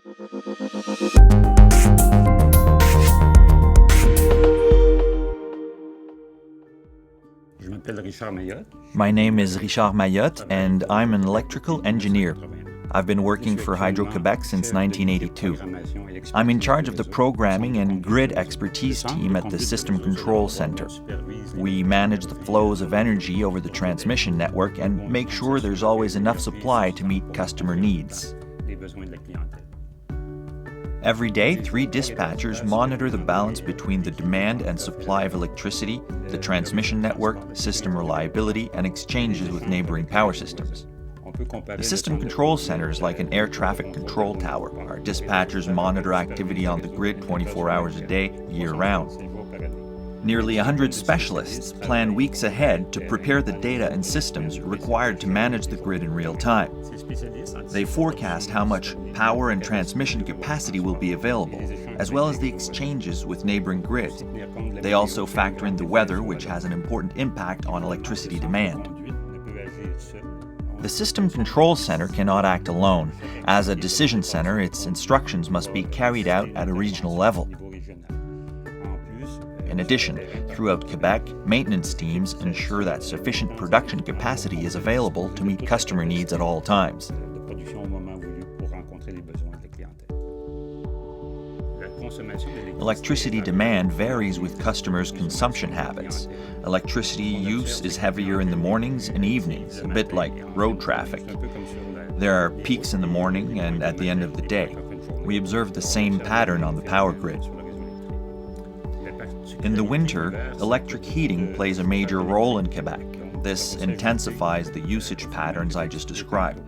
My name is Richard Mayotte, and I'm an electrical engineer. I've been working for Hydro-Québec since 1982. I'm in charge of the programming and grid expertise team at the System Control Center. We manage the flows of energy over the transmission network and make sure there's always enough supply to meet customer needs. Every day, 3 dispatchers monitor the balance between the demand and supply of electricity, the transmission network, system reliability, and exchanges with neighboring power systems. The System Control Center is like an air traffic control tower. Our dispatchers monitor activity on the grid 24 hours a day, year-round. Nearly 100 specialists plan weeks ahead to prepare the data and systems required to manage the grid in real time. They forecast how much power and transmission capacity will be available, as well as the exchanges with neighboring grids. They also factor in the weather, which has an important impact on electricity demand. The System Control Center cannot act alone. As a decision center, its instructions must be carried out at a regional level. In addition, throughout Quebec, maintenance teams ensure that sufficient production capacity is available to meet customer needs at all times. Electricity demand varies with customers' consumption habits. Electricity use is heavier in the mornings and evenings, a bit like road traffic. There are peaks in the morning and at the end of the day. We observe the same pattern on the power grid. In the winter, electric heating plays a major role in Quebec. This intensifies the usage patterns I just described.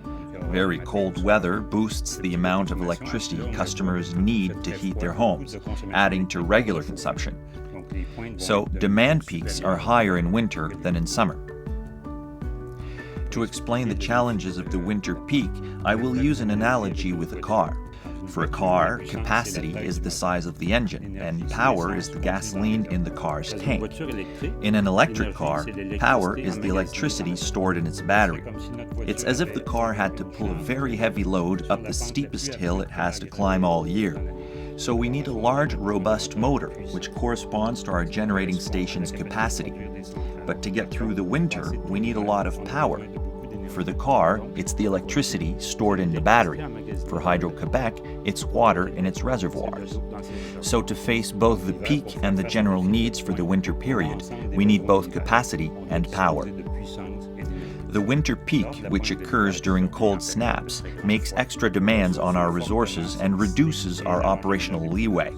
Very cold weather boosts the amount of electricity customers need to heat their homes, adding to regular consumption. So, demand peaks are higher in winter than in summer. To explain the challenges of the winter peak, I will use an analogy with a car. For a car, capacity is the size of the engine, and power is the gasoline in the car's tank. In an electric car, power is the electricity stored in its battery. It's as if the car had to pull a very heavy load up the steepest hill it has to climb all year. So we need a large, robust motor, which corresponds to our generating station's capacity. But to get through the winter, we need a lot of power. For the car, it's the electricity stored in the battery. For Hydro-Québec, it's water in its reservoirs. So to face both the peak and the general needs for the winter period, we need both capacity and power. The winter peak, which occurs during cold snaps, makes extra demands on our resources and reduces our operational leeway.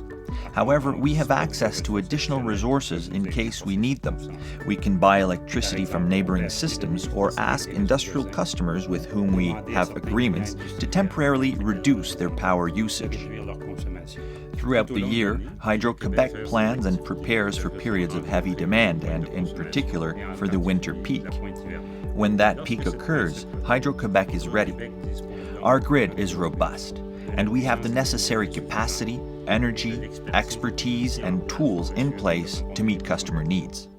However, we have access to additional resources in case we need them. We can buy electricity from neighboring systems or ask industrial customers with whom we have agreements to temporarily reduce their power usage. Throughout the year, Hydro-Québec plans and prepares for periods of heavy demand and, in particular, for the winter peak. When that peak occurs, Hydro-Québec is ready. Our grid is robust, and we have the necessary capacity, energy, expertise, and tools in place to meet customer needs.